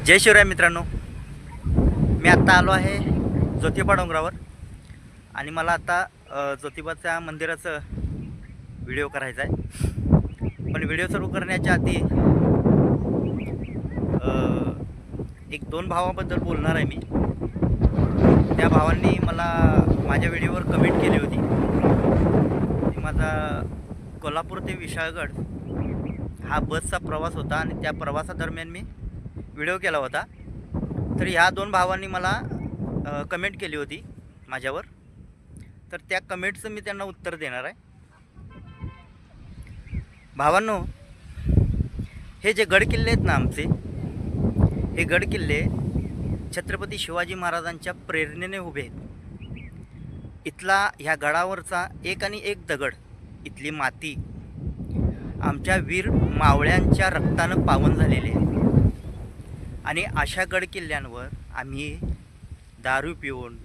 जय शिवराय मित्रांनो, मी आत्ता आलो आहे ज्योतिबा डोंगरावर आणि मला आता ज्योतिबाच्या मंदिराचं व्हिडिओ करायचा आहे। पण व्हिडिओ सुरू करण्याच्या आधी एक दोन भावाबद्दल बोलणार आहे मी। त्या भावांनी मला माझ्या व्हिडिओवर कमेंट केली होती की माझा कोल्हापूर ते विशाळगड हा बसचा प्रवास होता आणि त्या प्रवासादरम्यान मी व्हिडिओ केला होता। तर ह्या दोन भावांनी मला कमेंट केली होती माझ्यावर, तर त्या कमेंटचं मी त्यांना उत्तर देणार आहे। भावांनो, हे जे गड किल्ले आहेत ना आमचे, हे गड किल्ले छत्रपती शिवाजी महाराजांच्या प्रेरणेने उभे आहेत। इथला ह्या गडावरचा एक आणि एक दगड, इथली माती आमच्या वीर मावळ्यांच्या रक्तानं पावन झालेली आहे। आणि अशा गड किल्ल्यांवर आम्ही दारू पिऊन,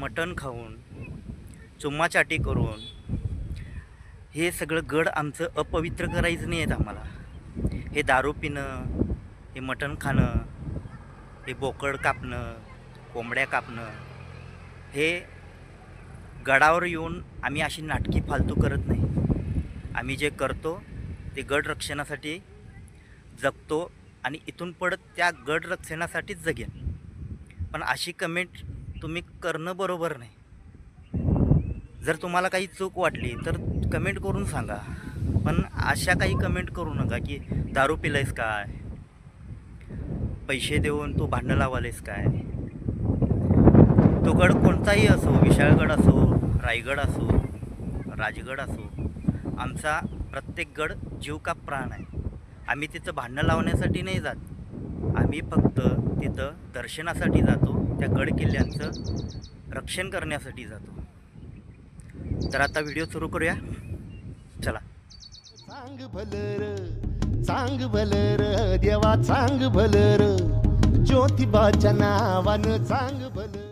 मटण खाऊन, चुम्माचाटी करून हे सगळं गड आमचं अपवित्र करायचं नाही आहेत आम्हाला। हे दारू पिणं, हे मटण खाणं, हे बोकड कापणं, कोंबड्या कापणं, हे गडावर येऊन आम्ही अशी नाटकी फालतू करत नाही। आम्ही जे करतो ते गड रक्षणासाठी जगतो आणि इथून पडत त्या गड रक्षणासाठीच जगेन। पण अशी कमेंट तुम्ही करणं बरोबर नाही। जर तुम्हाला काही चूक वाटली तर कमेंट करून सांगा, पण अशा काही कमेंट करू नका की दारू पिलायस काय, पैसे देऊन तू भांडण लावालेस काय। तो गड कोणताही असो, विशाळगड असो, रायगड असो, राजगड असो, आमचा प्रत्येक गड जीव का प्राण आहे। आम्ही तिथं भांडणं लावण्यासाठी नाही जात, आम्ही फक्त तिथं दर्शनासाठी जातो, त्या गड किल्ल्यांचं रक्षण करण्यासाठी जातो। तर आता व्हिडिओ सुरू करूया, चला। चांग भलर देवा, चांग भलर ज्योतिबाच्या नावानं, चांग भलर।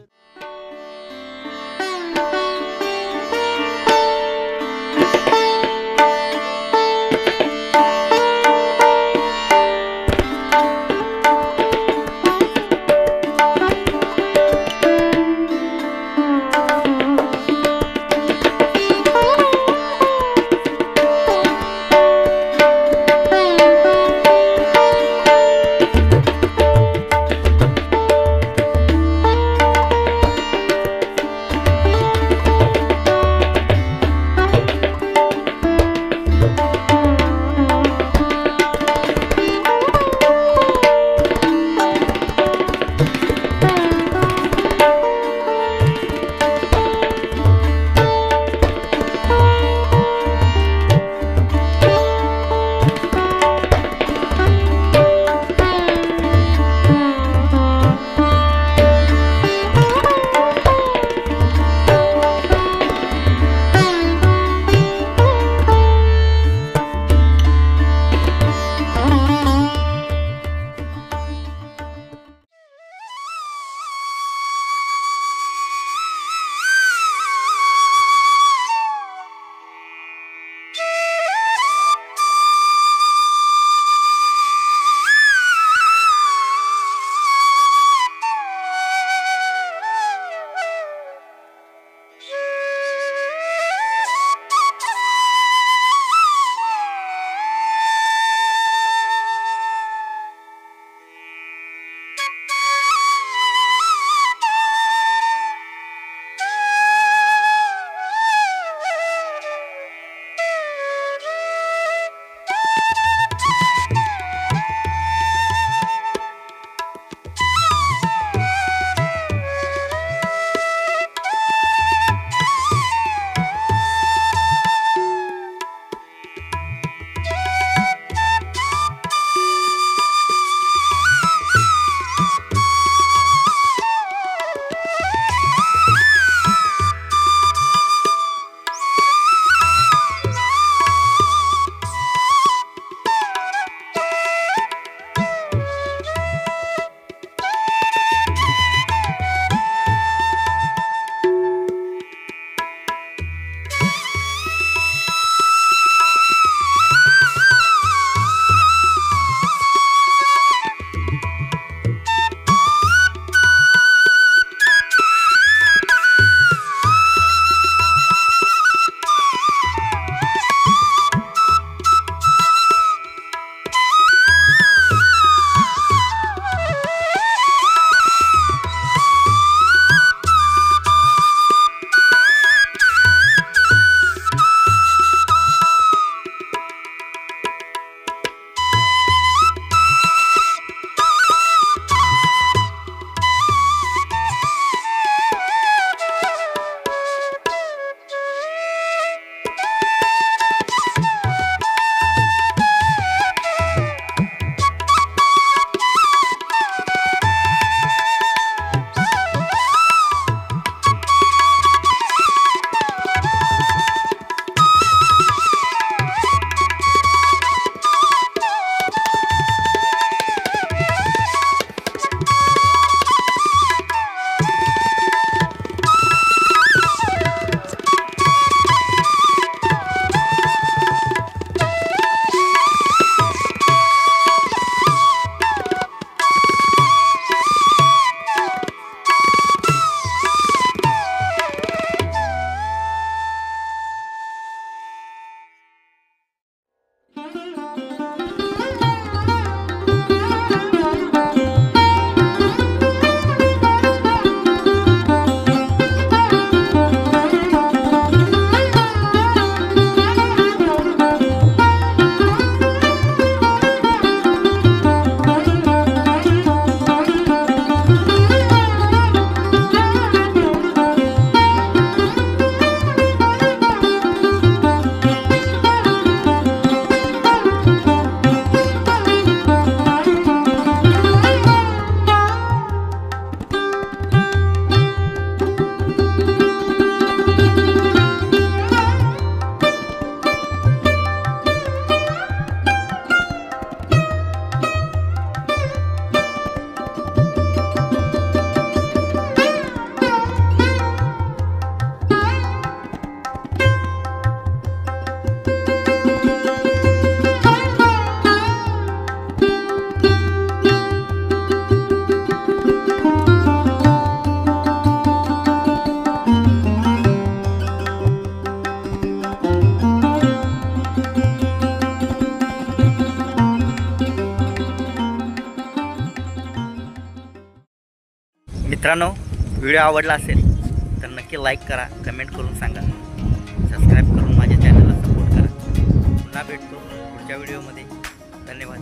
मित्रांनो, व्हिडिओ आवडला असेल तर नक्की लाईक करा, कमेंट करून सांगा, सबस्क्राईब करून माझ्या चॅनलला सपोर्ट करा. पुन्हा भेटतो पुढच्या व्हिडिओमध्ये. धन्यवाद.